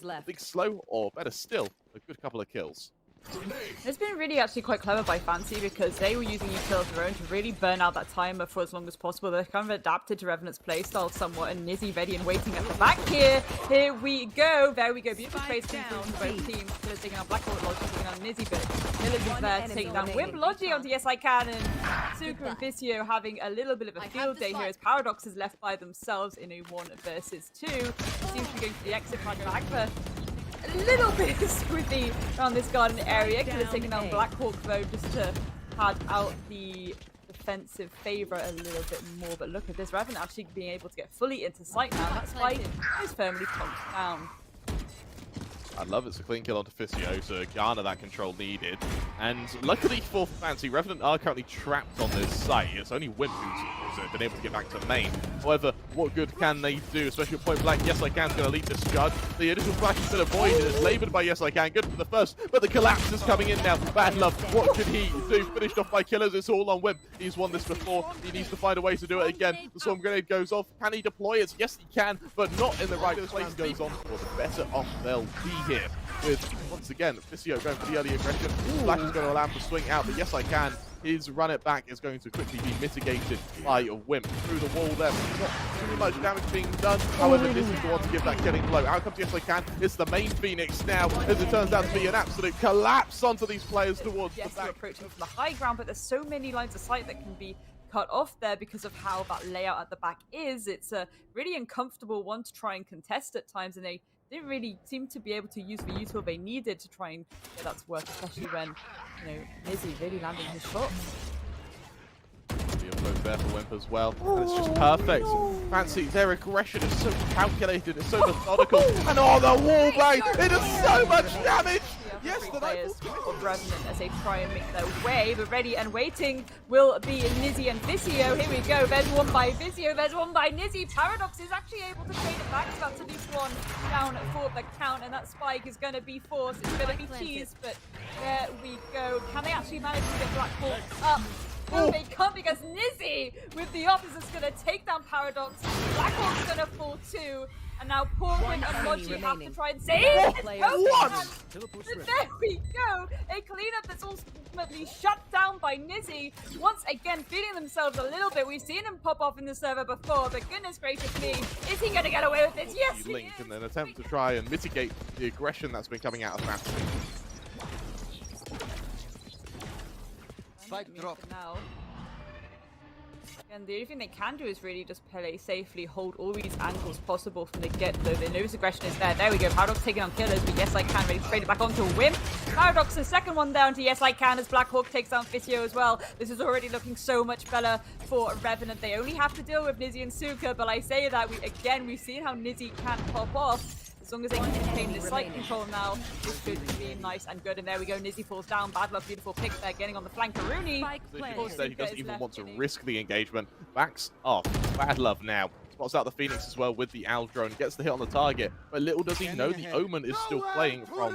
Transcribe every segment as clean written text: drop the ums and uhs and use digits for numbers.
left. Big slow, or better still, a good couple of kills. It's been really actually quite clever by Fancy because they were using utility of their own to really burn out that timer for as long as possible. They've kind of adapted to Revenant's playstyle somewhat, and nizzy ready and waiting at the back here. Here we go. There we go. Beautiful trades coming through from both teams. Killer's taking on blackhawk, Logi taking on nizzy, but Killer's is there to take down Whimp. Logi onto YESicaN, and Suka and Visio having a little bit of a field day here as Paradox is left by themselves in a 1 versus 2. Seems to be going for the exit flag back for a little bit squiddy around this garden area. Could have taken down Blackhawk though, just to pad out the defensive favor a little bit more. But look at this, Revenant actually being able to get fully into sight now. That spike is firmly punched down. I love it's a clean kill onto Visio to garner that control needed. And luckily for Fancy, Revenant are currently trapped on this site. It's only Whimp who's been able to get back to main. However, what good can they do, especially at point blank? YESicaN's going to lead this charge. The initial flash has been avoided. It's laboured by YESicaN. Good for the first, but the collapse is coming in now. BADlove, what could he do? Finished off by Killers. It's all on Whimp. He's won this before. He needs to find a way to do it again. The Storm Grenade goes off. Can he deploy it? Yes, he can, but not in the right place. Goes on for the better off they'll be here. With, once again, Visio going for the early aggression. Flash is going to allow him to swing out, but YESicaN, his run it back is going to quickly be mitigated by a Whimp through the wall there. Not too much damage being done. However, this is the one to give that killing blow. Out comes YESicaN. It's the main Phoenix now, as it turns out to be an absolute collapse onto these players towards the back. Approaching from the high ground, but there's so many lines of sight that can be cut off there because of how that layout at the back is. It's a really uncomfortable one to try and contest at times, and they didn't really seem to be able to use the util they needed to try and get that to work, especially when, you know, nizzy really landing his shots. The approach there for Whimp as well, and it's just perfect. Fancy, their aggression is so calculated, it's so methodical, and the wall bang, it does so much damage! Yes, the players of Revenant as they try and make their way, but ready and waiting will be nizzy and Visio. Here we go, there's one by Visio, there's one by nizzy. Paradox is actually able to trade it back, so that's at least one down for the count, and that spike is going to be forced, it's going to be cheese, but there we go. Can they actually manage to get Blackhawk up? No, they can't, because nizzy with the ops is going to take down Paradox. Blackhawk's going to fall too. And now poor Whimp and Logi have to try and save it. What? But there we go. A cleanup that's ultimately shut down by nizzy. Once again, feeding themselves a little bit. We've seen him pop off in the server before, but goodness gracious me, is he going to get away with this? Yes, he Link is. in an attempt to try and mitigate the aggression that's been coming out of Fancy. Spike drop now. And the only thing they can do is really just play safely, hold all these angles possible from the get-go. The nervous aggression is there. There we go. Paradox taking on Killers, but YESicaN ready to trade it back onto Whimp. Paradox, the second one down to YESicaN as Blackhawk takes down Visio as well. This is already looking so much better for Revenant. They only have to deal with nizzy and Suka, but I say that, we've seen how nizzy can pop off. As long as they can maintain this slight control now, this should be nice and good. And there we go, nizzy falls down. BADlove, beautiful pick there, getting on the flank. Rooney. He doesn't even want to risk the engagement. Backs off. BADlove now. Spots out the Phoenix as well with the Owl drone. Gets the hit on the target. But little does he know the Omen is still playing from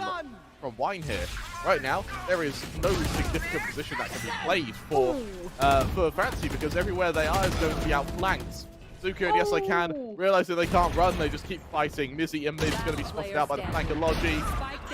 Wine here. Right now, there is no significant position that can be played for Fancy, because everywhere they are is going to be outflanked. Suka and YESicaN realize that they can't run, they just keep fighting. nizzy in mid is going to be spotted out by the flank of Logi.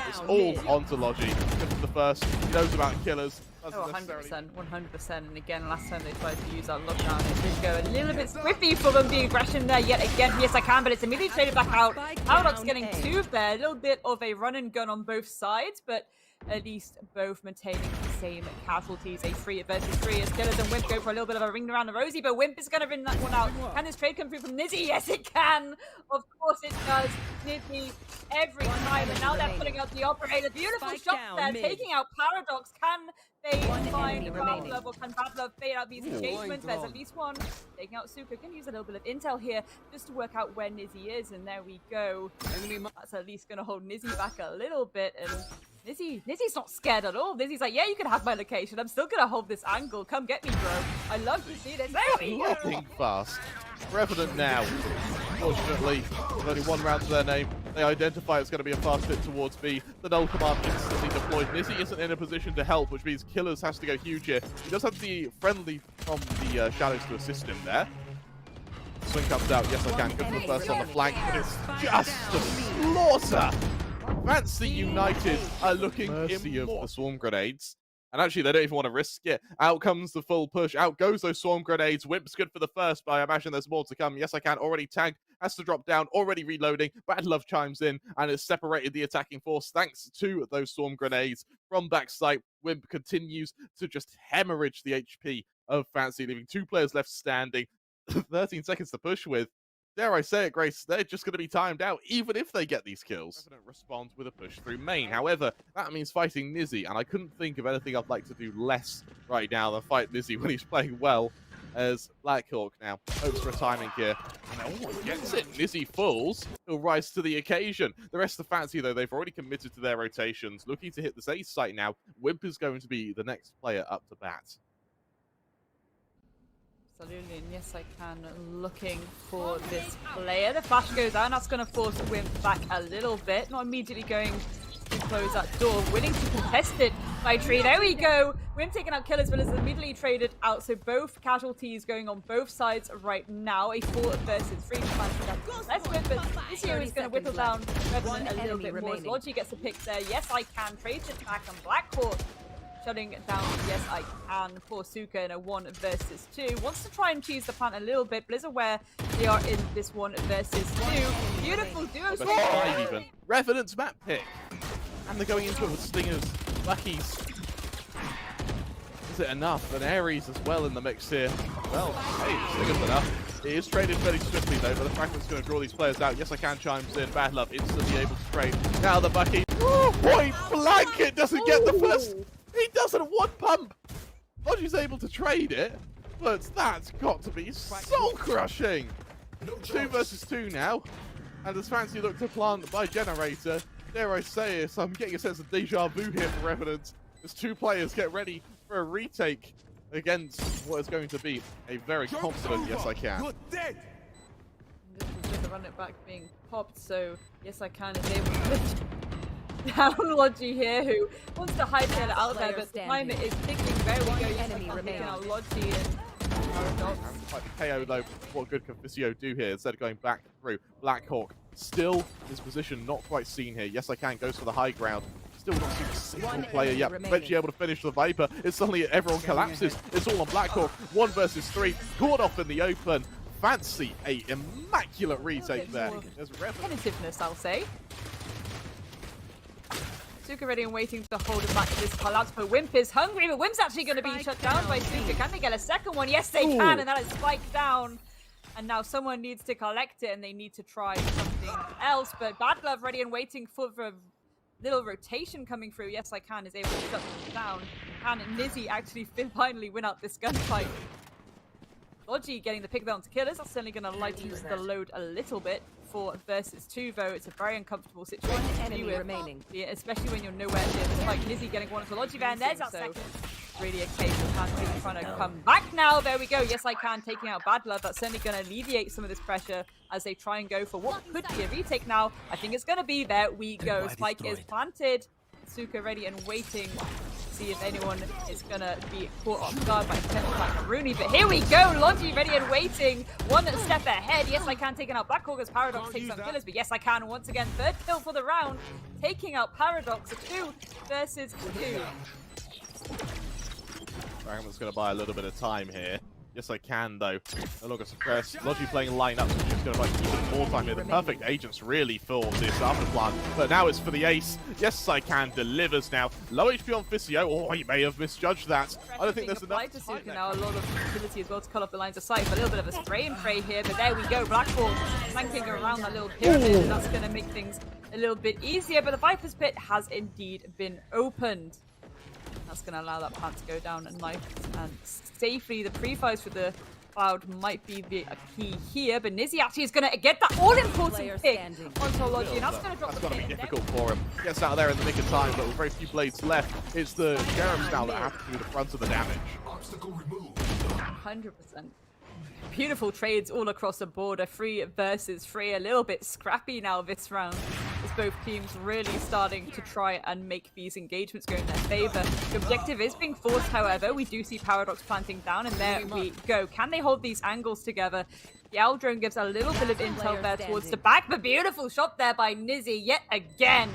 It's all onto Logi. Good for the first. He knows about Killers. 100%. And again, last time they tried to use that lockdown, it did go a little bit squiffy for them. The aggression there yet again. YESicaN, but it's immediately traded back out. Paradox getting two there. A little bit of a run and gun on both sides, but at least both maintaining the same casualties. A 3 versus 3 as Killers and Whimp go for a little bit of a ring around the rosy, but Whimp is going to ring that one out. Can this trade come through from nizzy? Yes, it can. Of course it does. nizzy every time, and now they're putting out the operator. Beautiful shot there, taking out Paradox. Can they find BADlove, or can BADlove fade out these engagements? There's at least one. Taking out Suka. Can use a little bit of intel here just to work out where nizzy is, and there we go. That's at least going to hold nizzy back a little bit, and Nizzy's not scared at all. Nizzy's like, yeah, you can have my location. I'm still gonna hold this angle. Come get me, bro. I love to see this. There we go. Lightning fast. Revenant now. Fortunately, with only one round to their name, they identify it's going to be a fast hit towards B. The null command instantly deployed. nizzy isn't in a position to help, which means Killers has to go huge here. He does have the friendly from the shadows to assist him there. Swing comes out. YESicaN good for the first on the flank, but it's just a slaughter Fancy United are looking mercy of the swarm grenades. And actually, they don't even want to risk it. Out comes the full push. Out goes those swarm grenades. Whimp's good for the first, but I imagine there's more to come. YESicaN already tagged, has to drop down, already reloading. BADlove chimes in and has separated the attacking force thanks to those swarm grenades from backside. Whimp continues to just hemorrhage the HP of Fancy, leaving 2 players left standing. 13 seconds to push with. Dare I say it, Grace, they're just going to be timed out, even if they get these kills. Revenant responds with a push through main. However, that means fighting nizzy, and I couldn't think of anything I'd like to do less right now than fight nizzy when he's playing well, as blackhawk now hopes for a timing here. And gets it. nizzy falls. He'll rise to the occasion. The rest of Fancy, though, they've already committed to their rotations. Looking to hit this ace site now. Whimp is going to be the next player up to bat. Absolutely, and YESicaN looking for this player. The flash goes out, and that's going to force Whimp back a little bit. Not immediately going to close that door. Willing to contest it by Tree. There we go. Whimp taking out killers, but is immediately traded out. So both casualties going on both sides right now. A 4 versus 3. Let's Whimp, but this here is going to whittle down Revenant a little bit more. Logi gets a pick there. YESicaN trades it back on Blackhawk. Shutting down YESicaN for Suka in a 1 versus 2. Wants to try and cheese the plant a little bit, but is aware they are in this 1 versus 2. Beautiful duo. Even. Revenant's map pick. And they're going into it with Stingers, Luckies. Is it enough? And Ares as well in the mix here. Well, hey, Stingers enough. It is traded fairly swiftly though, but the Fragment's going to draw these players out. YESicaN chimes in. BADlove instantly able to trade. Now the Bucky. Point blank, it doesn't get the first. He does it 1 pump! Logi's able to trade it, but that's got to be soul-crushing! 2 versus 2 now, and as Fancy look to plant by Generator, dare I say it, I'm getting a sense of deja vu here for Revenant, as 2 players get ready for a retake against what is going to be a very confident YESicaN. This is with the run it back being popped, so YESicaN is able to lift down Logi here, who wants to hightail it out there, but the timer is ticking. Very well. YESicaN picking out Logi and Paradox. KO though, what good can Visio do here instead of going back through? Blackhawk still his position not quite seen here. YESicaN goes for the high ground. Still not seen a single player yet. Eventually able to finish the Viper. It's suddenly everyone collapses. It's all on Blackhawk. 1 versus 3. Caught off in the open. Fancy a immaculate retake there. There's Tentativeness, I'll say. Suka ready and waiting to hold him back to this collapse, but Whimp is hungry, but Whimp's actually going to be shut down by Suka. Can they get a second one? Yes, they can, and that is spiked down. And now someone needs to collect it, and they need to try something else, but BADlove ready and waiting for a little rotation coming through. YESicaN is able to shut them down. Can nizzy actually finally win out this gunfight? Logi getting the pick down to killers. That's certainly going to lighten the load a little bit. 4 versus 2, though. It's a very uncomfortable situation to be with, remaining. Especially when you're nowhere near this fight. nizzy getting one for Logi there, and there's that second. Really a case of Fancy trying to come back now. There we go. YESicaN taking out BADlove. That's certainly going to alleviate some of this pressure as they try and go for what could be a retake now. I think it's going to be. There we go. Spike is planted. Suka ready and waiting. See if anyone is gonna be caught off guard by potential like Rooney, but here we go. Logi ready and waiting. 1 step ahead. YESicaN taking out Blackhawk as Paradox takes out killers, but YESicaN once again 3rd kill for the round, taking out Paradox. A 2 versus 2. Fragment's gonna buy a little bit of time here. YESicaN though, no longer suppressed. Logi playing lineups, which is going to buy even more time here. The perfect agents really for this after plan, but now it's for the ace. YESicaN delivers now. Low HP on Visio. Oh, he may have misjudged that. I don't think there's enough. To Suka now, a lot of ability as well to cut off the lines of sight. A little bit of a spray and pray here, but there we go. Blackhawk flanking around that little pyramid, and that's going to make things a little bit easier. But the Viper's Pit has indeed been opened. That's going to allow that plant to go down and nice and safely. The pre-fires for the Cloud might be the key here, but nizzy actually is going to get that all-important pick onto Logi, and that's going to drop the pit. That's going to be difficult for him. Gets out of there in the nick of time, but with very few blades left, it's the Sheriffs now that have to do the brunt of the damage. 100%. Beautiful trades all across the board. A 3 versus 3, a little bit scrappy now this round. As both teams really starting to try and make these engagements go in their favor. The objective is being forced, however. We do see Paradox planting down, and there we go. Can they hold these angles together? The Owl Drone gives a little bit of intel there towards the back, but beautiful shot there by nizzy yet again.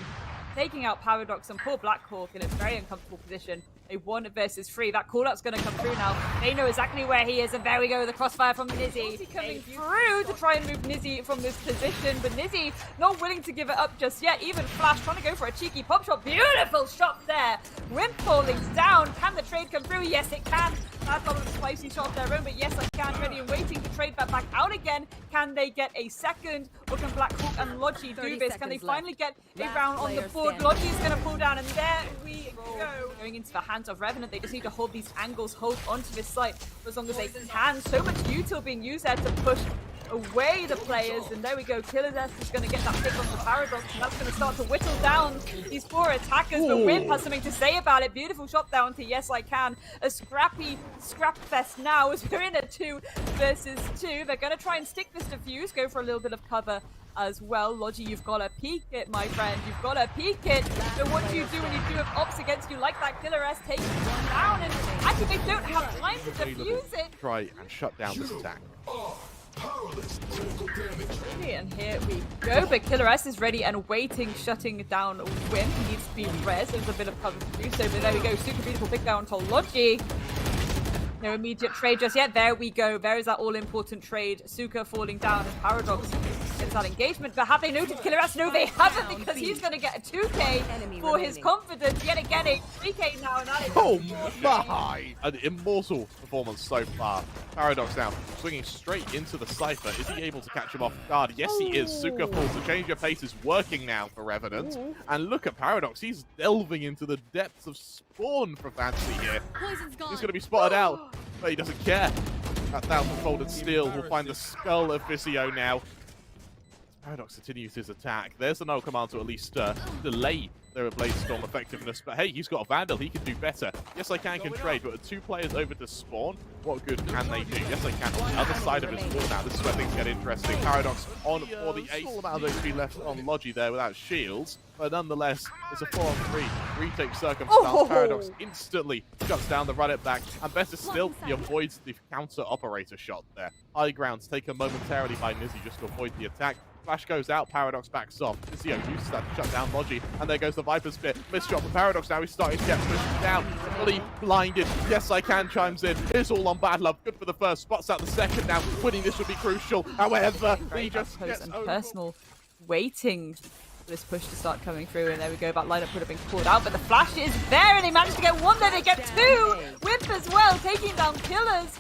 taking out Paradox and poor blackhawk in a very uncomfortable position. A 1 versus 3. That call-out's going to come through now. They know exactly where he is, and there we go, the crossfire from nizzy. Coming through to try and move nizzy from this position, but nizzy not willing to give it up just yet. Even Flash trying to go for a cheeky pop shot. Beautiful shot there. Whimp falling down. Can the trade come through? Yes, it can. BADlove with a spicy shot of their own, but YESicaN ready and waiting to trade that back out again. Can they get a second? Or can blackhawk and Logi do this? Can they finally get a round on the board? Logi is going to pull down, and there we go. Going into the hands of Revenant, they just need to hold these angles, hold onto this site for as long as they can. So much util being used there to push away the players, and there we go. Killers is going to get that pick on the Paradox, and that's going to start to whittle down these 4 attackers. But Whimp has something to say about it. Beautiful shot down to YESicaN. A scrappy scrap fest now as we're in a 2 versus 2. They're going to try and stick this defuse, go for a little bit of cover as well. Logi, you've got to peek it, my friend. You've got to peek it. So what do you do when you do have ops against you like that? Killer S taking one down, and actually they don't have time to defuse it. Try and shut down this attack. And here we go, but Killer S is ready and waiting, shutting down Whimp. He needs to be res. There's a bit of cover to do so, but there we go. Super beautiful pick down to Logi. No immediate trade just yet. There we go. There is that all-important trade. Suka falling down and Paradox gets that engagement. But have they noted Killer S? No, they haven't, because he's going to get a 2k for his confidence. Yet again, a 3k now, and that is... Oh my! An immortal performance so far. Paradox now swinging straight into the Cypher. Is he able to catch him off guard? Yes, he is. Suka falls. The change of pace is working now for Revenant. And look at Paradox. He's delving into the depths of spawn for Fancy here. He's going to be spotted out, but he doesn't care. That 1,000-folded steel will find the skull of Visio now. Paradox continues his attack. There's an null command to at least delay their Blaze Storm effectiveness, but hey, he's got a Vandal, he can do better. YESicaN can trade, but with 2 players over to spawn, what good can they do? YESicaN on the other side of his wall now. This is where things get interesting. Paradox on for the ace. All about those 2 left on Logi there without shields, but nonetheless, it's a 4-on-3 retake circumstance. Paradox instantly shuts down the run it back, and better still, he avoids the counter operator shot there. High ground's taken momentarily by nizzy just to avoid the attack. Flash goes out, Paradox backs off. Visio uses that to shut down Logi, and there goes the Viper Spit. Missed shot for Paradox now, he's starting to get pushed down. Fully blinded. YESicaN chimes in. It's all on BADlove. Good for the first, spots out the second now. Winning this would be crucial. However, he just gets personal waiting for this push to start coming through, and there we go. That lineup would have been called out, but the Flash is there, and they managed to get 1 there. They get 2. Whimp as well, taking down Killers.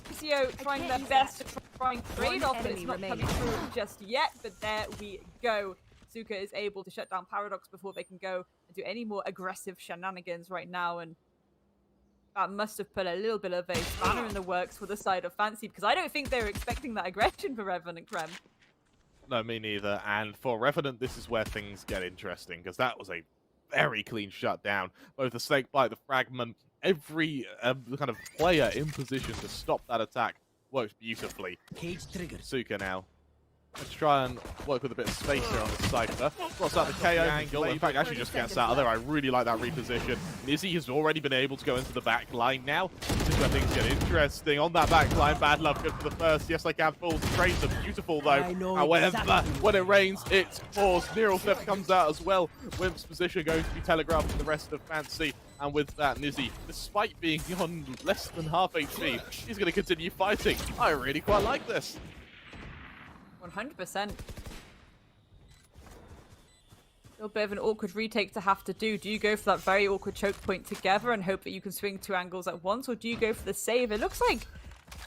Visio trying their best to try and trade off, but it's not coming through just yet. But there we go. Suka is able to shut down Paradox before they can go and do any more aggressive shenanigans right now, and that must have put a little bit of a spanner in the works for the side of Fancy, because I don't think they were expecting that aggression for Revenant Creme. No, me neither. And for Revenant, this is where things get interesting, because that was a very clean shutdown. Both the Snakebite, the Fragment, every kind of player in position to stop that attack works beautifully. Cage triggered. Suka now. Let's try and work with a bit of space here on the Cypher. Spots out the KO angle. In fact, actually just gets out of there. I really like that reposition. nizzy has already been able to go into the back line now. This is where things get interesting. On that back line, BADlove good for the first. YESicaN falls. The trades are beautiful though. However, when it rains, it pours. Neural Theft comes out as well. Whimp's position going to be telegraphed for the rest of Fancy. And with that, nizzy, despite being on less than half HP, he's going to continue fighting. I really quite like this. 100%. A little bit of an awkward retake to have to do. Do you go for that very awkward choke point together and hope that you can swing 2 angles at once, or do you go for the save? It looks like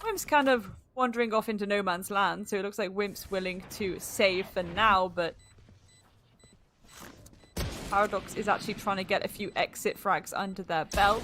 Whimp's kind of wandering off into no man's land, so it looks like Whimp's willing to save for now, but Paradox is actually trying to get a few exit frags under their belt.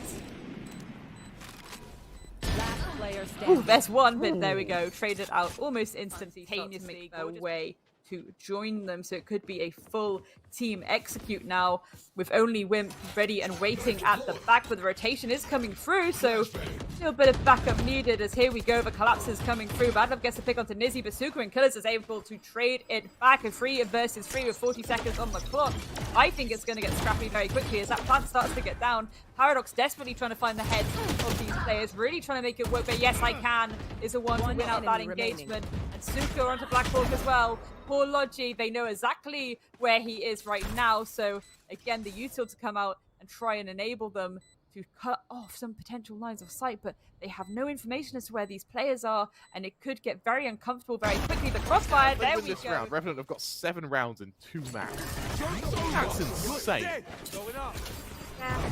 Ooh, there's 1, but there we go. Traded out almost instantaneously. Their way to join them, so it could be a full team execute now with only Whimp ready and waiting at the back, but the rotation is coming through, so a little bit of backup needed as here we go. The collapse is coming through. BADlove gets a pick onto nizzy, but Suka and Killers is able to trade it back. A 3 versus 3 with 40 seconds on the clock. I think it's going to get scrappy very quickly as that plant starts to get down. Paradox desperately trying to find the heads of these players, really trying to make it work. But YESicaN is the one to win out that engagement. And Suka onto blackhawk as well. Poor Logi, they know exactly where he is right now. So again, the util to come out and try and enable them to cut off some potential lines of sight, but they have no information as to where these players are, and it could get very uncomfortable very quickly. The crossfire, there we this go. round, Revenant have got 7 rounds in 2 maps. That's insane. Yeah.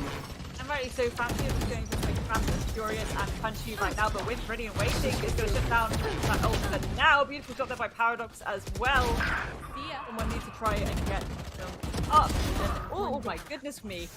And rightly so, Fancy is going to like fast and furious and punchy right now, but Whimp ready and waiting is going to shut down that ult. And now, beautiful shot there by Paradox as well. Someone needs to try and get them up. And, oh my goodness me.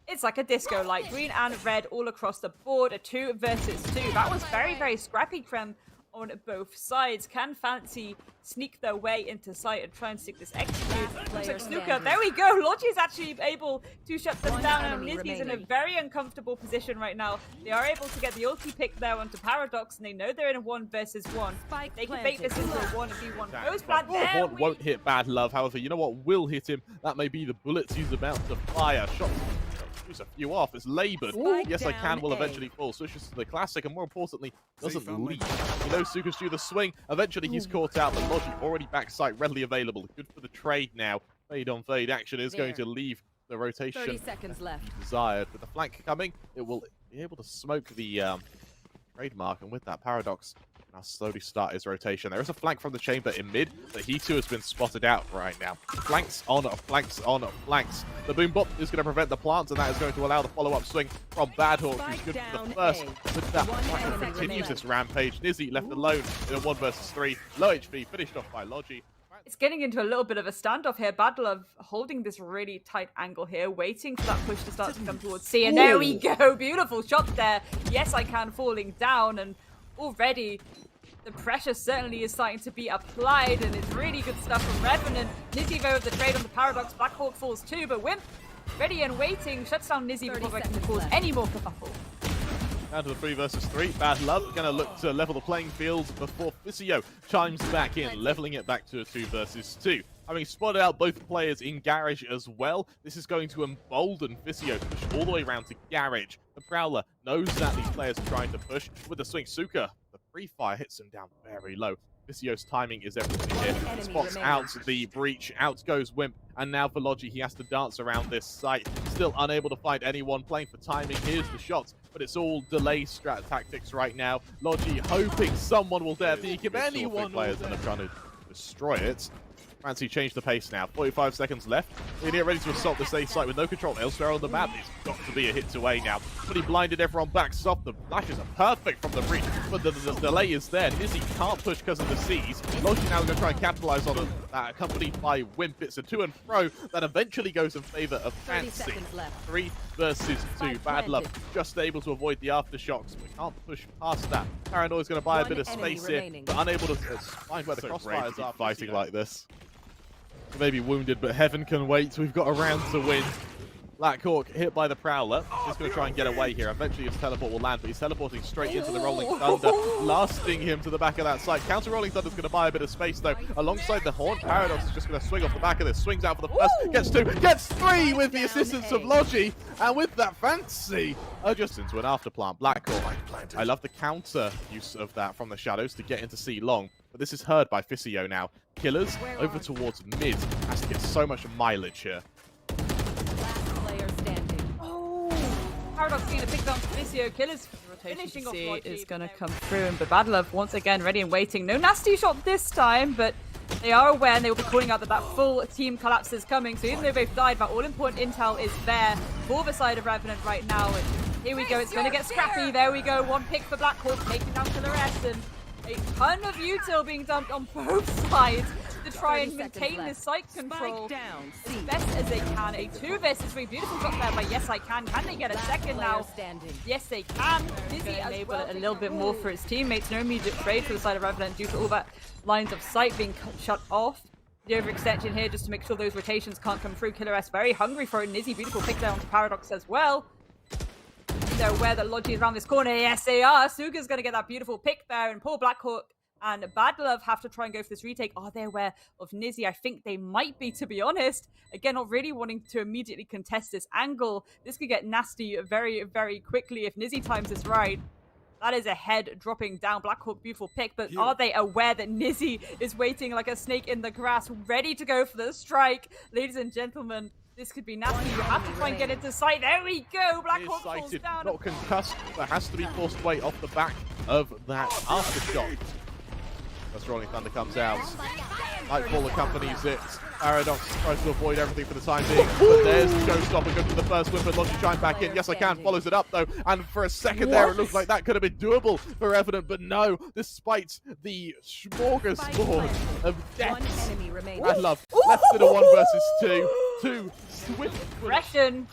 It's like a disco light. Green and red all across the board. A 2 versus 2. That was very, very scrappy, Krem, on both sides. Can Fancy sneak their way into sight and try and stick this execute? Looks like Suka. There we go. Logi is actually able to shut them down, and nizzy's in a very uncomfortable position right now. They are able to get the ulti pick there onto Paradox, and they know they're in a 1 versus 1. They can bait this into a 1v1 post plant. There Won't hit BADlove. However, you know what will hit him? That may be the bullets he's about to fire. Shots. Shoots a few off. It's laboured. YESicaN will eventually fall. Switches to the classic, and more importantly, doesn't leave. He knows Suka's due the swing. Eventually, he's caught out, but Logi already backside, readily available. Good for the trade now. Fade on fade action is going to leave the rotation 30 seconds left. desired. With the flank coming, it will be able to smoke the trademark, and with that, Paradox now slowly start his rotation. There is a flank from the chamber in mid, but he too has been spotted out right now. Flanks on flanks on flanks. The boom bot is going to prevent the plants, and that is going to allow the follow-up swing from BADhawk, who's good for the first. With that, Black continues this rampage. nizzy left alone in a 1 versus 3. Low HP, finished off by Logi. It's getting into a little bit of a standoff here. BADlove holding this really tight angle here, waiting for that push to start to come towards C. And there we go. Beautiful shot there. YESicaN falling down, and already the pressure certainly is starting to be applied, and it's really good stuff from Revenant. nizzy though with the trade on the Paradox. blackhawk falls too, but Whimp ready and waiting, shuts down nizzy before they can cause any more kerfuffle. Down to the 3 versus 3. BADlove going to look to level the playing field before Fisio chimes back in, leveling it back to a 2 versus 2. Having spotted out both players in Garage as well, this is going to embolden Fisio to push all the way around to Garage. The Prowler knows that these players are trying to push with the swing. Suka, the free fire hits him down very low. Fisio's timing is everything here. Spots out the breach, out goes Whimp, and now for Logi, he has to dance around this site. Still unable to find anyone playing for timing. Here's the shots, but it's all delay strat tactics right now. Logi hoping someone will dare peek him. Anyone players end up trying to destroy it. Fancy change the pace now. 45 seconds left. They're here ready to assault this A site with no control elsewhere on the map. It's got to be a hit away now. But he blinded everyone back. Stop. The flashes are perfect from the breach, but the delay is there. nizzy can't push because of the C's. Logi now going to try and capitalize on it, accompanied by Whimp. It's a to and fro that eventually goes in favor of Fancy. 3 versus 2. BADlove just able to avoid the aftershocks, but can't push past that. Paranoia's going to buy a bit of space here, but unable to find where the crossfires are. Fighting like this. Maybe wounded, but heaven can wait. We've got a round to win. blackhawk hit by the Prowler. He's going to try and get away here. Eventually his teleport will land, but he's teleporting straight into the Rolling Thunder, lasting him to the back of that site. Counter Rolling Thunder's going to buy a bit of space, though. Alongside the Haunt, Paradox is just going to swing off the back of this. Swings out for the first, gets 2, gets 3 with the assistance of Logi. And with that Fancy, just into an afterplant. blackhawk. I love the counter use of that from the shadows to get into C long. But this is heard by Fisio now. Killers over towards mid. Has to get so much mileage here. Paradox being a big down to Fisio. Killers finishing off Logi is going to come through, and BADlove once again ready and waiting. No nasty shot this time, but they are aware and they will be calling out that that full team collapse is coming. So even though they've died, that all-important intel is there for the side of Revenant right now. And here we go. It's going to get scrappy. There we go. 1 pick for blackhawk, taking down Killer S, and a ton of util being dumped on both sides to try and maintain this site control as best as they can. A 2 versus 3. Beautiful shot there by YESicaN. Can they get a second now? Yes, they can. nizzy enable it a little bit more for its teammates. No immediate trade for the side of Revenant due to all that lines of sight being shut off. The overextension here just to make sure those rotations can't come through. Killer S very hungry for it. nizzy, beautiful pick there onto Paradox as well. They're aware that Logi is around this corner. Yes, they are. Suga's going to get that beautiful pick there, and poor blackhawk And BADlove have to try and go for this retake. Are they aware of nizzy? I think they might be, to be honest. Again, not really wanting to immediately contest this angle. This could get nasty very, very quickly if nizzy times this right. That is a head dropping down. blackhawk, beautiful pick. But are they aware that nizzy is waiting like a snake in the grass, ready to go for the strike? Ladies and gentlemen, this could be nasty. You have to try and get into sight. There we go. blackhawk falls down. Not concussed, but has to be forced away off the back of that aftershock. As Rolling Thunder comes out. Nightfall accompanies it. Paradox tries to avoid everything for the time being. But there's the showstopper. Good for the first whip, but Logistaa back in. YESicaN follows it up though. And for a second there, it looked like that could have been doable for Revenant. But no, despite the smorgasbord of deaths, BADlove left in a 1 versus 2. Two swift aggression.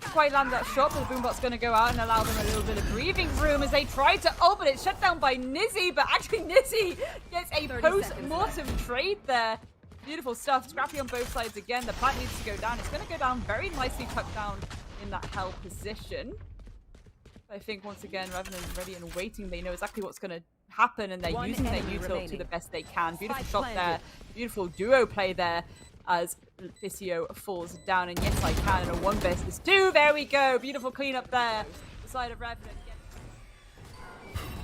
Quite land that shot, but the boombot's going to go out and allow them a little bit of breathing room as they try to open it. Shut down by nizzy, but actually nizzy gets a post-mortem trade there. Beautiful stuff. Scrappy on both sides again. The plant needs to go down. It's going to go down very nicely, tucked down in that hell position. I think once again, Revenant is ready and waiting. They know exactly what's going to happen, and they're using their util to the best they can. Beautiful shot there. Beautiful duo play there as YESicaN falls down, and YESicaN in a 1 versus 2. There we go. Beautiful cleanup there. The side of Revenant.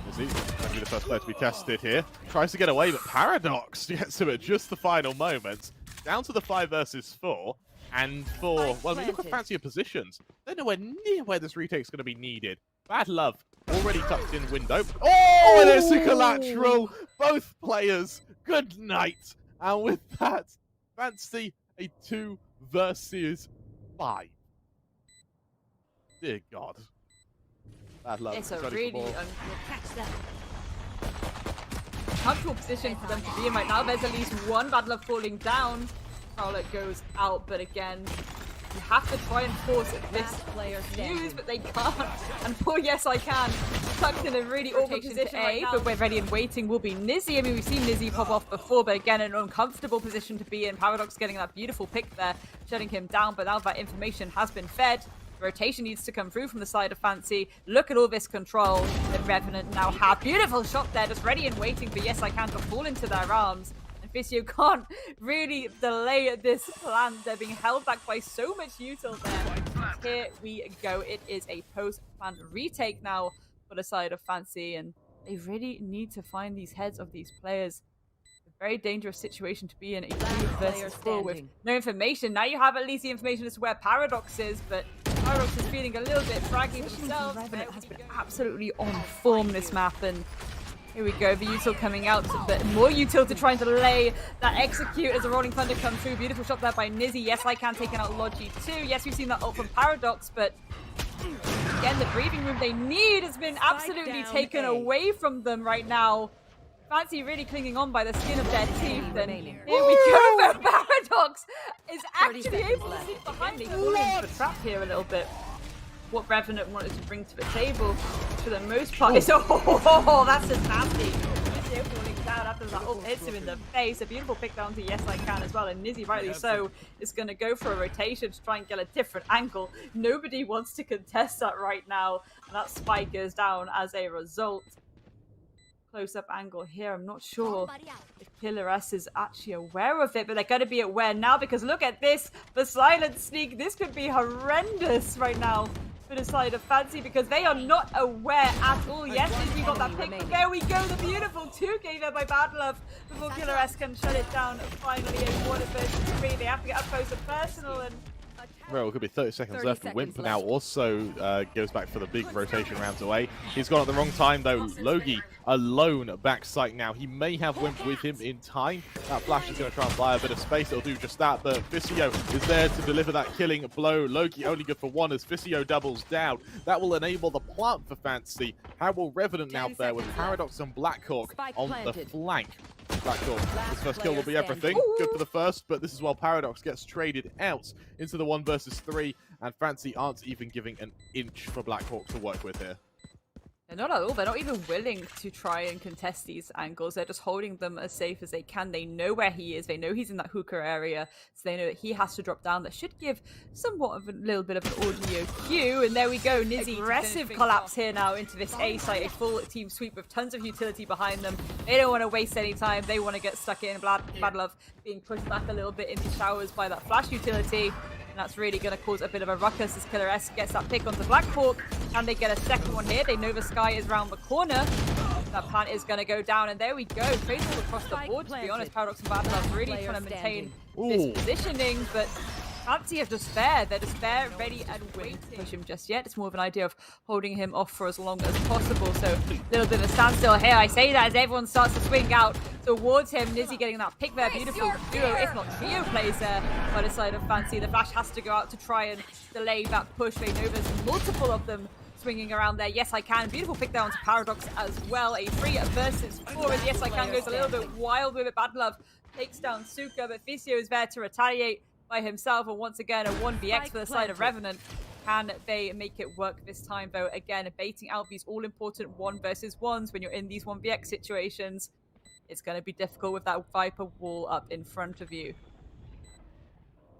He's going to be the first player to be tested here. Tries to get away, but Paradox gets him at just the final moments. Down to the 5 versus 4. And for, well, we look at fancier positions. They're nowhere near where this retake's going to be needed. BADlove already tucked in window. Oh, and it's a collateral. Both players, good night. And with that, fancy a 2 versus 5. Dear God. BADlove. It's a really uncomfortable position for them to be in right now. There's at least one BADlove falling down. Charlotte goes out, but again, you have to try and force this player to use, but they can't. And poor YESicaN tucked in a really awkward position right now. But we're ready and waiting will be nizzy. I mean, we've seen nizzy pop off before, but again, an uncomfortable position to be in. Paradox getting that beautiful pick there, shutting him down, but now that information has been fed. Rotation needs to come through from the side of Fancy. Look at all this control that Revenant now have. Beautiful shot there, just ready and waiting for YESicaN to fall into their arms. And YESicaN can't really delay this plan. They're being held back by so much util there. Here we go. It is a post-plan retake now for the side of Fancy, and they really need to find these heads of these players. A very dangerous situation to be in. A 2 versus 4 with no information. Now you have at least the information as to where Paradox is, but Paradox is feeling a little bit fraggy themselves. Revenant has been absolutely on form this map, and here we go. The util coming out, but more util to try and delay that execute as the Rolling Thunder comes through. Beautiful shot there by nizzy. YESicaN taking out Logi too. Yes, we've seen that ult from Paradox, but again, the breathing room they need has been absolutely taken away from them right now. Fancy really clinging on by the skin of their teeth, and here we go. Paradox is actually able to sneak behind. They fall into the trap here a little bit. What Revenant wanted to bring to the table, for the most part, is that's just nasty. YESicaN falling down after that ult hits him in the face. A beautiful pick down to YESicaN as well, and nizzy, rightly so, is going to go for a rotation to try and get a different angle. Nobody wants to contest that right now, and that spike goes down as a result. Close-up angle here. I'm not sure if Killer S is actually aware of it, but they're going to be aware now because look at this. The silent sneak. This could be horrendous right now for the side of Fancy because they are not aware at all. Yes, we got that pick, but there we go. The beautiful 2K there by BADlove before Killer S can shut it down. Finally, a 1 versus 3. They have to get up close and personal, and well, it could be 30 seconds left. Whimp now also goes back for the big rotation rounds away. He's gone at the wrong time, though. Logi alone back sight now. He may have Whimp with him in time. That flash is going to try and buy a bit of space. It'll do just that, but YESicaN is there to deliver that killing blow. Logi only good for 1 as YESicaN doubles down. That will enable the plant for Fancy. How will Revenant now there with Paradox and blackhawk on the flank? blackhawk. His first kill will be everything. Good for the first, but this is while Paradox gets traded out into the 1 versus 3, and Fancy aren't even giving an inch for blackhawk to work with here. They're not at all. They're not even willing to try and contest these angles. They're just holding them as safe as they can. They know where he is. They know he's in that hookah area. So they know that he has to drop down. That should give somewhat of a little bit of an audio cue. And there we go. nizzy, aggressive collapse here now into this A site. A full team sweep with tons of utility behind them. They don't want to waste any time. They want to get stuck in. BADlove being pushed back a little bit into showers by that flash utility. That's really going to cause a bit of a ruckus as killers gets that pick onto blackhawk. Can they get a second one here? They know the sky is around the corner. That plant is going to go down, and there we go. Trades all across the board, to be honest. Paradox and BADlove really trying to maintain this positioning, but Fancy of despair. They're despair, ready and waiting to push him just yet. It's more of an idea of holding him off for as long as possible. So a little bit of a standstill here. I say that as everyone starts to swing out towards him. nizzy getting that pick there. Beautiful duo, if not trio plays there by the side of Fancy. The flash has to go out to try and delay that push. They know there's multiple of them swinging around there. YESicaN, beautiful pick down to Paradox as well. A 3 versus 4 as YESicaN goes a little bit wild with it. BADlove takes down Suka, but Fisio is there to retaliate by himself, and once again a 1vx for the side of Revenant. Can they make it work this time though? Again, baiting out these all-important 1 versus 1s when you're in these 1vx situations. It's going to be difficult with that Viper wall up in front of you.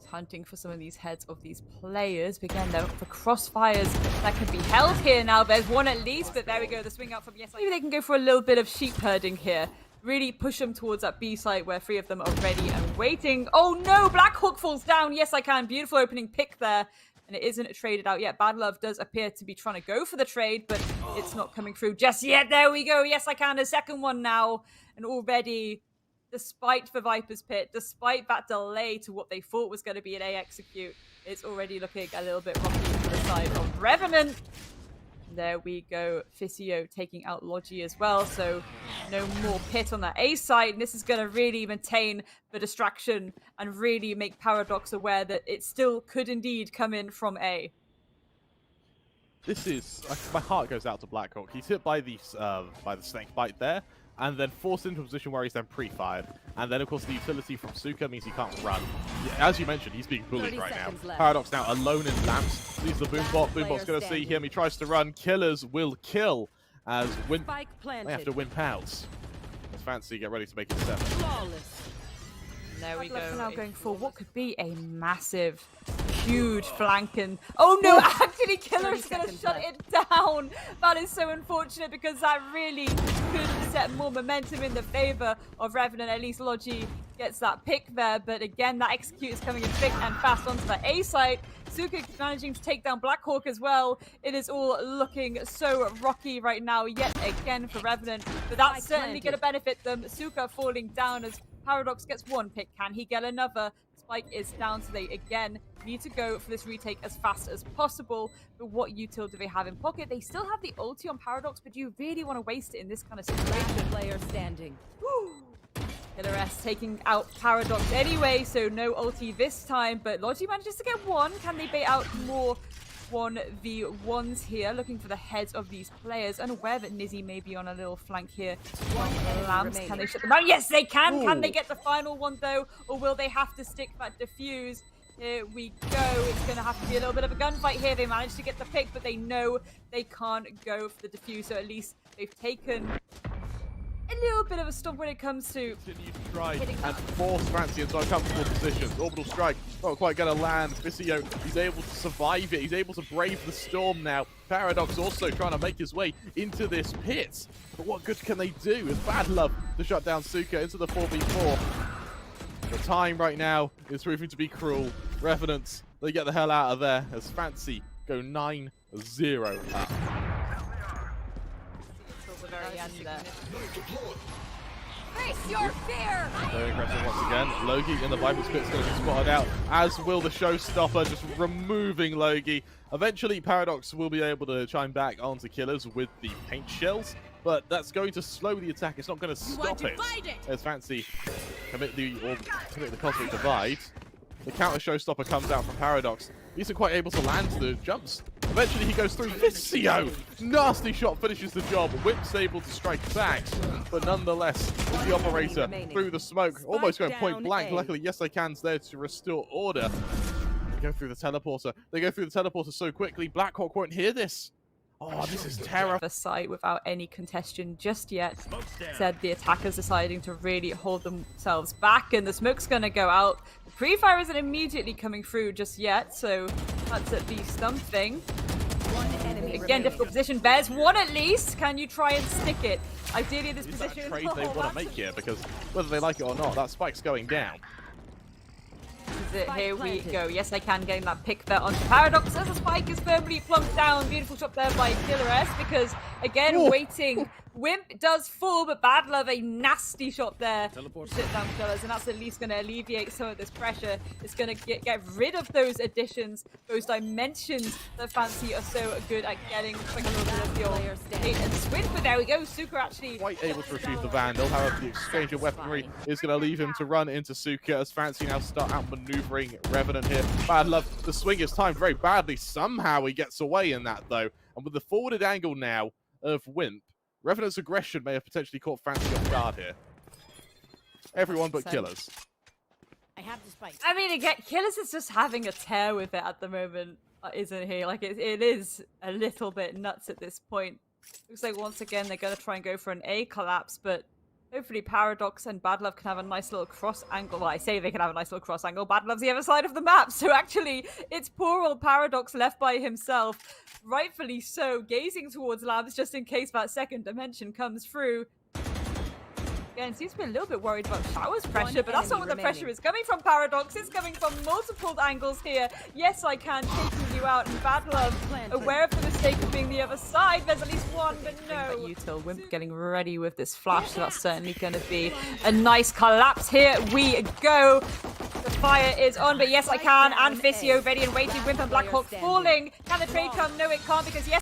Hunting for some of these heads of these players. But again, the crossfires that can be held here now. There's one at least, but there we go. The swing out from YESicaN. Maybe they can go for a little bit of sheep herding here. Really push them towards that B site where 3 of them are ready and waiting. Oh no, blackhawk falls down. YESicaN, beautiful opening pick there. And it isn't traded out yet. BADlove does appear to be trying to go for the trade, but it's not coming through just yet. There we go. YESicaN, a second one now. And already, despite the Viper's Pit, despite that delay to what they thought was going to be an A execute, it's already looking a little bit rocky for the side of Revenant. There we go. Fisio taking out Logi as well, so no more pit on that A side. And this is going to really maintain the distraction and really make Paradox aware that it still could indeed come in from A. This is... my heart goes out to Blackhawk. He's hit by the snake bite there, and then forced into a position where he's then pre-fired. And then, of course, the utility from Suka means he can't run. As you mentioned, he's being bullied right now. Left. Paradox now alone in lamps. Sees the Boombot. Boombot's going to see him. He tries to run. Killers will kill as Whimp... they have to Whimp out. As Fancy get ready to make it 7. Flawless. There we go. Now going for what could be a massive, huge flank, and oh no, actually Killer is going to shut it down. That is so unfortunate because that really could set more momentum in the favor of Revenant. At least Logi gets that pick there, but again, that execute is coming in thick and fast onto the A site. Suka managing to take down Blackhawk as well. It is all looking so rocky right now, yet again for Revenant, but that's certainly going to benefit them. Suka falling down as Paradox gets 1 pick. Can he get another? Spike is down, so they again need to go for this retake as fast as possible. But what util do they have in pocket? They still have the ulti on Paradox, but do you really want to waste it in this kind of situation? Player standing. Killer taking out Paradox anyway, so no ulti this time. But Logi manages to get 1. Can they bait out more 1v1s here? Looking for the heads of these players. Unaware that nizzy may be on a little flank here. Lamps, can they shut them out? Yes, they can! Ooh. Can they get the final one though? Or will they have to stick that defuse? Here we go. It's going to have to be a little bit of a gunfight here. They managed to get the pick, but they know they can't go for the defuse. So at least they've taken a little bit of a stop when it comes to continue to try and force Fancy into uncomfortable positions. Orbital strike not quite going to land. Fisio, he's able to survive it. He's able to brave the storm now. Paradox also trying to make his way into this pit. But what good can they do? It's BADlove to shut down Suka into the 4v4. The time right now is proving to be cruel. Revenants, they get the hell out of there as Fancy go 9-0 up. The very end there. Face your fear! Very aggressive once again. Logi in the Viper's Pit's going to be spotted out, as will the Showstopper, just removing Logi. Eventually, Paradox will be able to chime back onto Killers with the paint shells, but that's going to slow the attack. It's not going to stop it. As Fancy commit the Cosmic Divide. The counter Showstopper comes out from Paradox. He isn't quite able to land the jumps. Eventually he goes through. Fisio! Nasty shot finishes the job. Whimp's able to strike back. But nonetheless, with the operator through the smoke, almost going point blank. Luckily, YESicaN's there to restore order. They go through the teleporter. They go through the teleporter so quickly, Blackhawk won't hear this. Oh, this is terrible. The site without any contention just yet. Said the attackers deciding to really hold themselves back, and the smoke's gonna go out. The pre-fire isn't immediately coming through just yet, so that's at least something. One enemy Again, remaining. difficult position. Bears one at least. Can you try and stick it? Ideally, this Is that position. a trade they want to make here? Because whether they like it or not, that spike's going down. Is it? Here we go. Yes, I can getting that pick there onto Paradox as the spike is firmly plunked down. Beautiful shot there by Killer S because, again, waiting. Whimp does fall, but BADlove a nasty shot there. Sit down Killers, and that's at least going to alleviate some of this pressure. It's going to get rid of those additions, those dimensions that Fancy are so good at getting. Like a little bit of your hit and swing, but there we go. Suka actually Quite able to retrieve the Vandal. However, the exchange of weaponry is going to leave him to run into Suka as Fancy now start outmaneuvering Revenant here. BADlove, the swing is timed very badly. Somehow he gets away in that though. And with the forwarded angle now of Whimp, Revenant's aggression may have potentially caught Fancy off guard here. Everyone but Killers. I have the spike. I mean, again, Killers is just having a tear with it at the moment, isn't he? Like, it is a little bit nuts at this point. Looks like once again they're going to try and go for an A collapse, but hopefully Paradox and BADlove can have a nice little cross angle. Well, I say they can have a nice little cross angle. BADlove's the other side of the map, so actually it's poor old Paradox left by himself, rightfully so, gazing towards Labs just in case that second dimension comes through. Again, seems to be a little bit worried about Shower's pressure, but that's not where the pressure is coming from. Paradox is coming from multiple angles here. Yes, I can, taking you out, and BADlove, aware of the mistake of being the other side. There's at least one, but no. Util Whimp getting ready with this flash, so that's certainly going to be a nice collapse. Here we go. The fire is on, but yes, I can, and Fissio ready and waiting. Whimp and Blackhawk falling. Can the trade come? No, it can't, because yes,